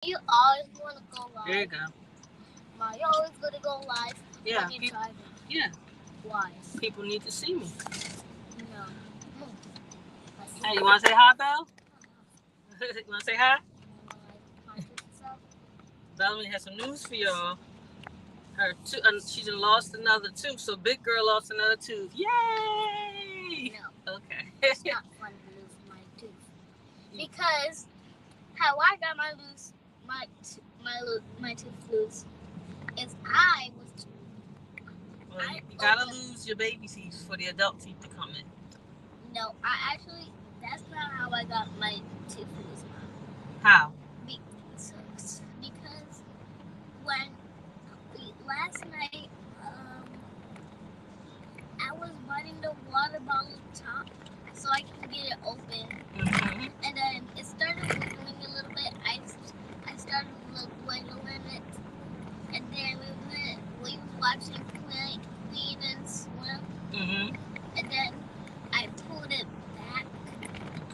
You always want to go live. There you go. Ma, you always going to go live Yeah. when you're driving. Yeah. Why? People need to see me. No. Hey, you want to say hi, Belle? You want to say hi? Bellamy has some news for y'all. She done lost another tooth, so big girl lost another tooth. Yay! No. Okay. It's not fun to lose my tooth. Because how I got my tooth loose is I was. Well, you gotta lose your baby teeth for the adult teeth to come in. No, I actually. That's not how I got my tooth loose. How? Because when last night I was running the water bottle top so I can get it open, and then it started wiggling a little bit. I started wiggling it, and then we were watching Clean and Swim, and then I pulled it back.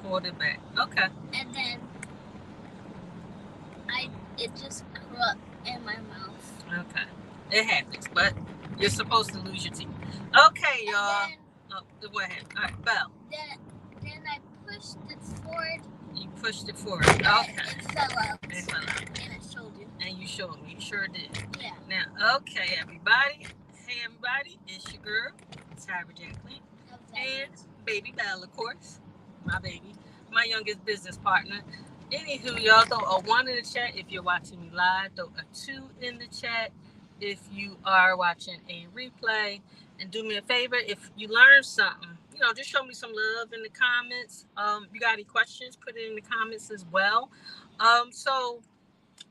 Pulled it back. Okay. And then it just cracked in my mouth. Okay. It happens, but you're supposed to lose your teeth. Okay, y'all. Go ahead. All right, Belle. Then I pushed it forward. You pushed it forward. Okay. It fell out. It fell out. And I showed you. And you showed me. You sure did. Yeah. Now, okay, everybody. Hey, everybody. It's your girl, Tyra Jacqueline. And baby Belle, of course. My baby. My youngest business partner. Anywho, y'all throw a 1 in the chat if you're watching me live. Throw a 2 in the chat if you are watching a replay. And do me a favor, if you learned something, just show me some love in the comments. You got any questions, put it in the comments as well. So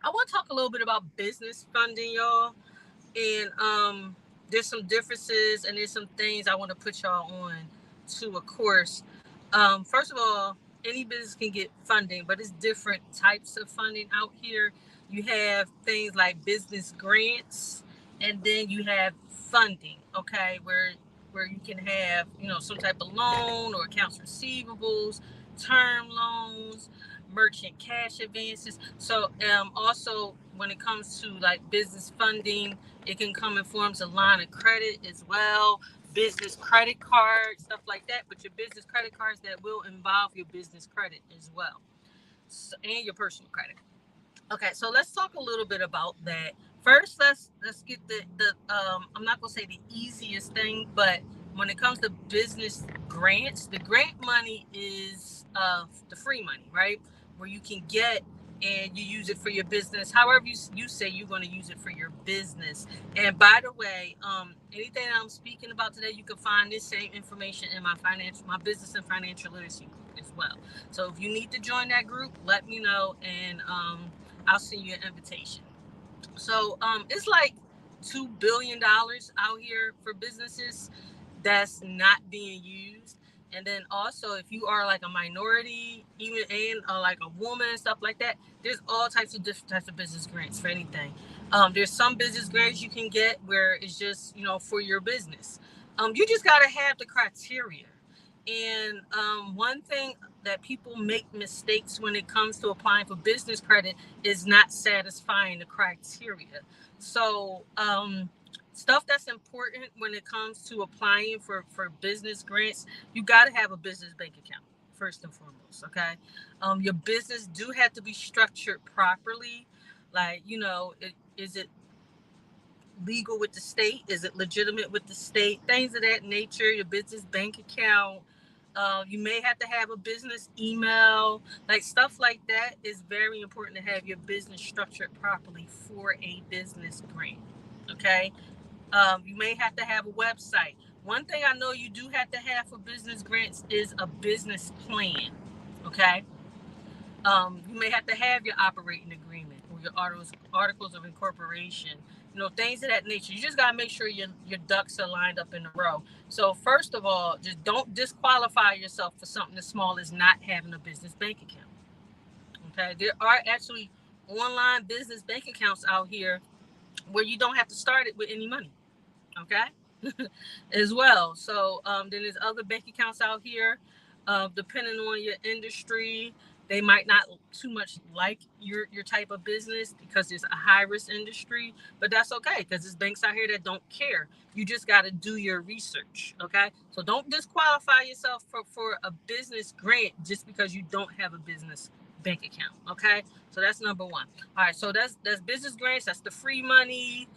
I want to talk a little bit about business funding, y'all. And there's some differences and there's some things I want to put y'all on to a course. First of all, any business can get funding, but it's different types of funding out here. You have things like business grants, and then you have funding, okay, where you can have, some type of loan or accounts receivables, term loans, merchant cash advances. So also when it comes to like business funding, it can come in forms of line of credit as well, business credit cards, stuff like that. But your business credit cards that will involve your business credit as well, and your personal credit. Okay, so let's talk a little bit about that. First, let's get the I'm not gonna say the easiest thing, but when it comes to business grants, the grant money is the free money, right? Where you can get and you use it for your business. However, you say you're going to use it for your business. And by the way, anything I'm speaking about today, you can find this same information in my business and financial literacy group as well. So if you need to join that group, let me know, and I'll send you an invitation. So it's like $2 billion out here for businesses that's not being used. And then also, if you are like a minority, even and like a woman and stuff like that, there's all types of different types of business grants for anything. There's some business grants you can get where it's just for your business. You just gotta have the criteria. And one thing that people make mistakes when it comes to applying for business credit is not satisfying the criteria. So stuff that's important when it comes to applying for business grants, you got to have a business bank account first and foremost. Okay, your business do have to be structured properly. Like is it legal with the state? Is it legitimate with the state? Things of that nature. Your business bank account. You may have to have a business email, like stuff like that is very important to have your business structured properly for a business grant. Okay. You may have to have a website. One thing I know you do have to have for business grants is a business plan. Okay. You may have to have your operating agreement or your articles of incorporation, things of that nature. You just got to make sure your ducks are lined up in a row. So first of all, just don't disqualify yourself for something as small as not having a business bank account. Okay. There are actually online business bank accounts out here where you don't have to start it with any money. Okay. As well. So then there's other bank accounts out here, depending on your industry. They might not too much like your type of business because it's a high risk industry, but that's okay because there's banks out here that don't care. You just got to do your research, okay? So don't disqualify yourself for a business grant just because you don't have a business bank account, okay? So that's number one. All right, so that's business grants. That's the free money.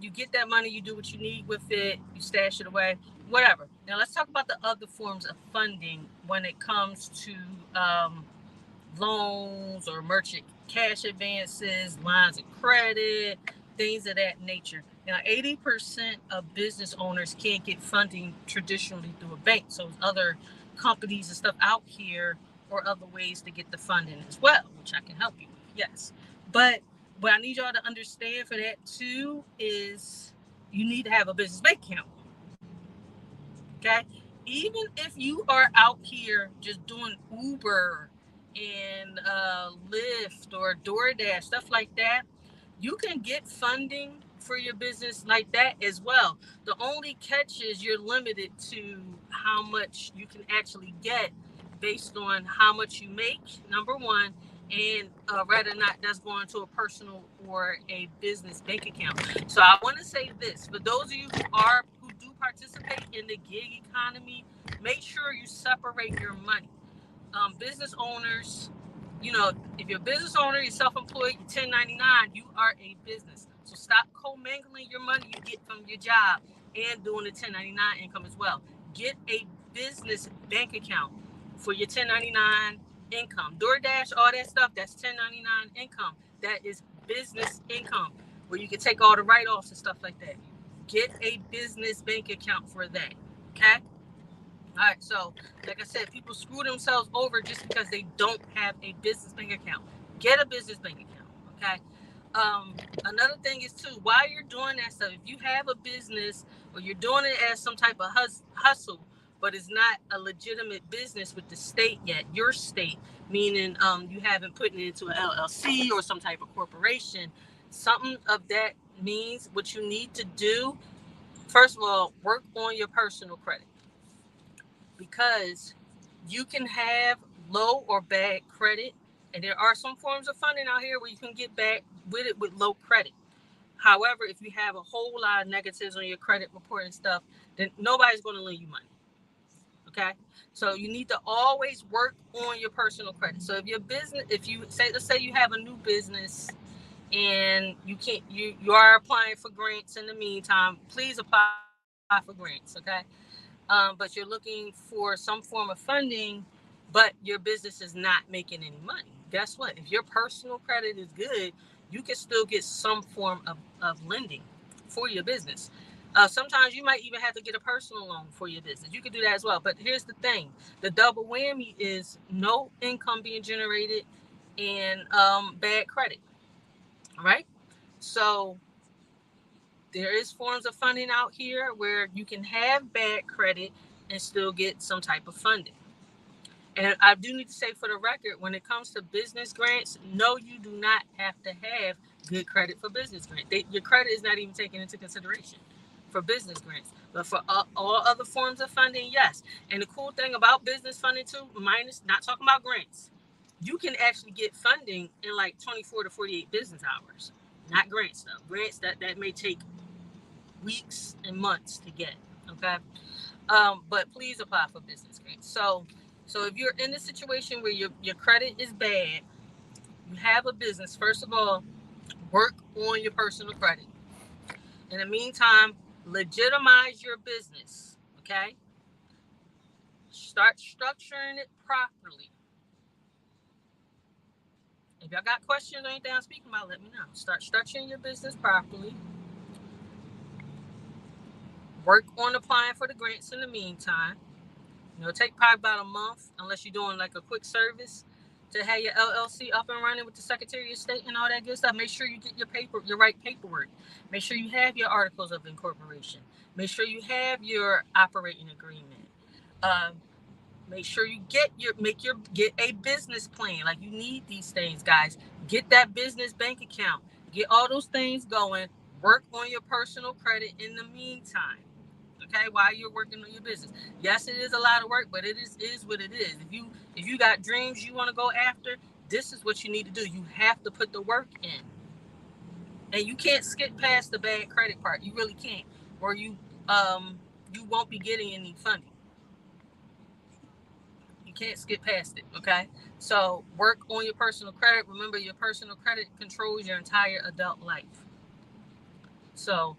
You get that money, you do what you need with it, you stash it away, whatever. Now let's talk about the other forms of funding when it comes to loans or merchant cash advances, lines of credit, things of that nature. Now, 80% of business owners can't get funding traditionally through a bank. So there's other companies and stuff out here or other ways to get the funding as well, which I can help you with, yes. But what I need y'all to understand for that too is you need to have a business bank account. Okay? Even if you are out here just doing Uber and Lyft or DoorDash, stuff like that, you can get funding for your business like that as well. The only catch is you're limited to how much you can actually get based on how much you make, number one, and whether or not that's going to a personal or a business bank account. So I want to say this for those of you who do participate in the gig economy, make sure you separate your money. Business owners, if you're a business owner, you're self-employed, you're 1099, you are a business. So stop commingling your money you get from your job and doing the 1099 income as well. Get a business bank account for your 1099 income. DoorDash, all that stuff, that's 1099 income. That is business income where you can take all the write-offs and stuff like that. Get a business bank account for that, okay? All right, so like I said, people screw themselves over just because they don't have a business bank account. Get a business bank account, okay? Another thing is too, while you're doing that stuff, if you have a business or you're doing it as some type of hustle, but it's not a legitimate business with the state yet, your state, meaning you haven't put it into an LLC or some type of corporation, something of that means what you need to do, first of all, work on your personal credit. Because you can have low or bad credit, and there are some forms of funding out here where you can get back with it with low credit. However, if you have a whole lot of negatives on your credit report and stuff, then nobody's going to lend you money. Okay, so you need to always work on your personal credit. So if your business, if you say, let's say you have a new business and you are applying for grants in the meantime, please apply for grants. Okay. But you're looking for some form of funding, but your business is not making any money. Guess what? If your personal credit is good, you can still get some form of lending for your business. Sometimes you might even have to get a personal loan for your business. You can do that as well. But here's the thing. The double whammy is no income being generated and bad credit. All right? So there is forms of funding out here where you can have bad credit and still get some type of funding. And I do need to say for the record, when it comes to business grants, no, you do not have to have good credit for business grants. Your credit is not even taken into consideration for business grants. But for all other forms of funding, yes. And the cool thing about business funding too, minus not talking about grants, you can actually get funding in like 24 to 48 business hours. Not grants though. Grants that may take weeks and months to get. Okay. But please apply for business grants. So if you're in a situation where your credit is bad, you have a business, first of all, work on your personal credit. In the meantime, legitimize your business. Okay. Start structuring it properly. If y'all got questions or anything I'm speaking about, let me know. Start structuring your business properly. Work on applying for the grants in the meantime. It'll take probably about a month, unless you're doing like a quick service, to have your LLC up and running with the Secretary of State and all that good stuff. Make sure you get your right paperwork. Make sure you have your articles of incorporation. Make sure you have your operating agreement. Make sure you get a business plan. Like, you need these things, guys. Get that business bank account. Get all those things going. Work on your personal credit in the meantime. Okay, while you're working on your business. Yes, it is a lot of work, but it is what it is. If you got dreams you want to go after, this is what you need to do. You have to put the work in. And you can't skip past the bad credit part. You really can't. Or you won't be getting any funding. You can't skip past it, okay? So work on your personal credit. Remember, your personal credit controls your entire adult life. So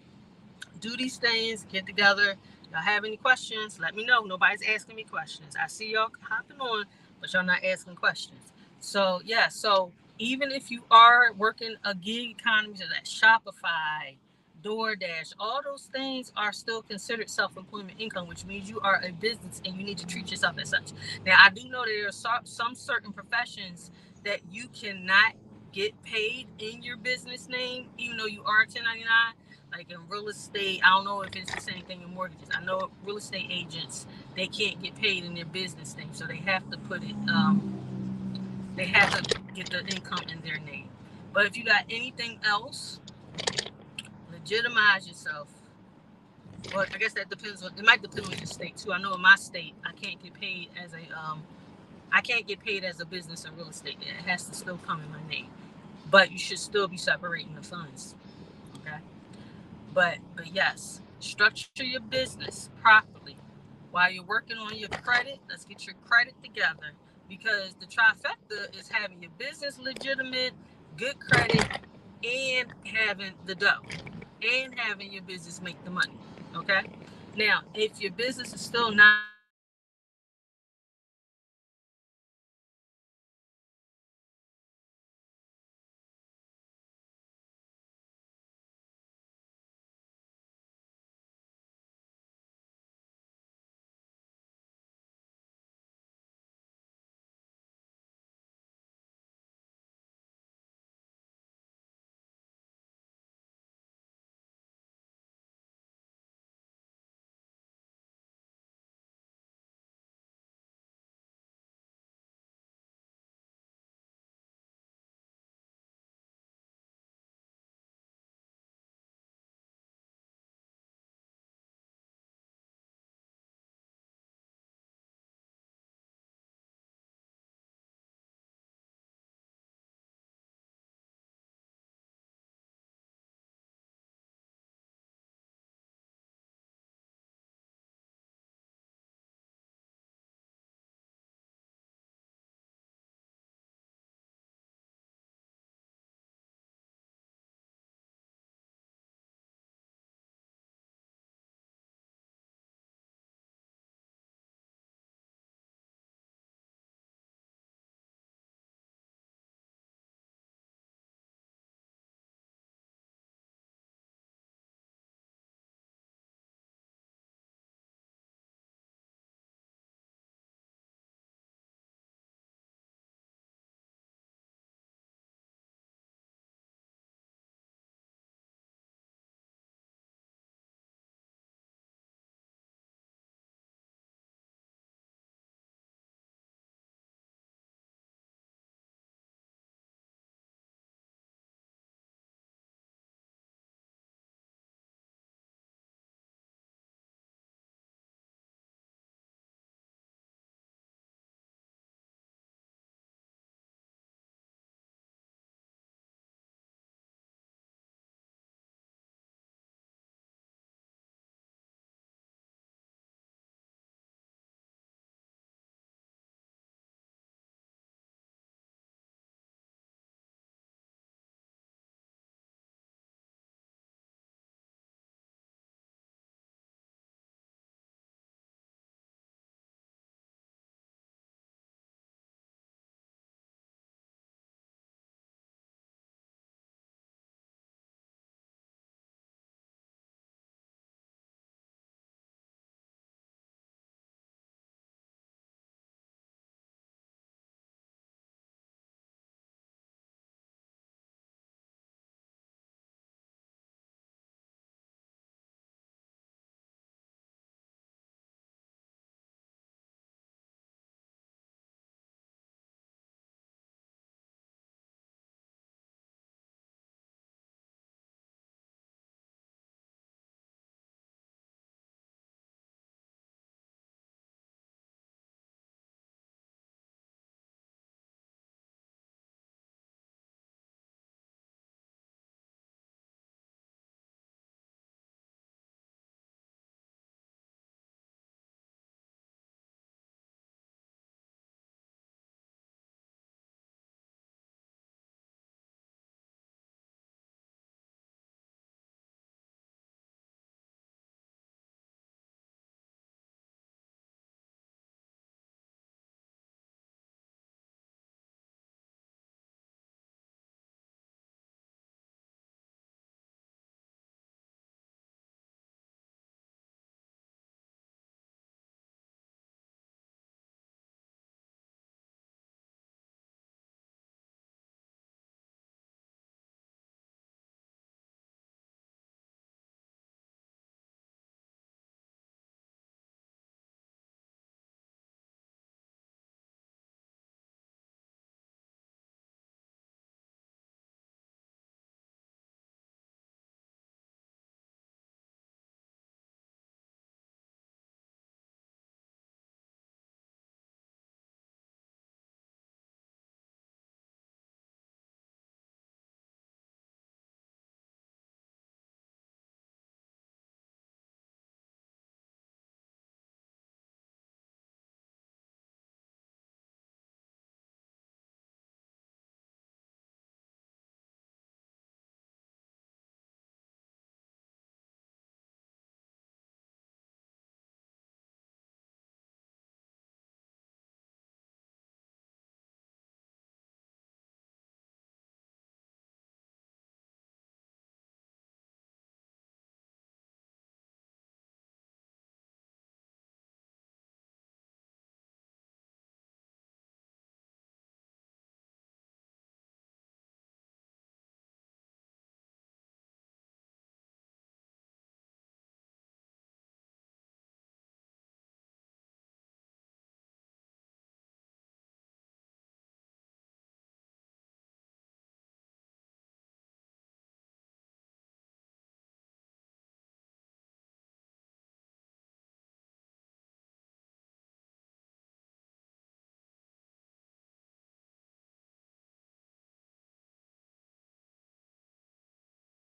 do these things, get together. Y'all have any questions, let me know. Nobody's asking me questions. I see y'all hopping on, but y'all not asking questions. So yeah, so even if you are working a gig economy, so that Shopify, DoorDash, all those things are still considered self-employment income, which means you are a business and you need to treat yourself as such. Now, I do know there are some certain professions that you cannot get paid in your business name, even though you are 1099. Like in real estate, I don't know if it's the same thing in mortgages. I know real estate agents, they can't get paid in their business name, so they have to put it, they have to get the income in their name. But if you got anything else, legitimize yourself. Well, I guess that depends on, it might depend on your state too. I know in my state, I can't get paid as a business in real estate. It has to still come in my name. But you should still be separating the funds. Okay? But yes, structure your business properly. While you're working on your credit, let's get your credit together, because the trifecta is having your business legitimate, good credit, and having the dough, and having your business make the money. Okay? Now, if your business is still not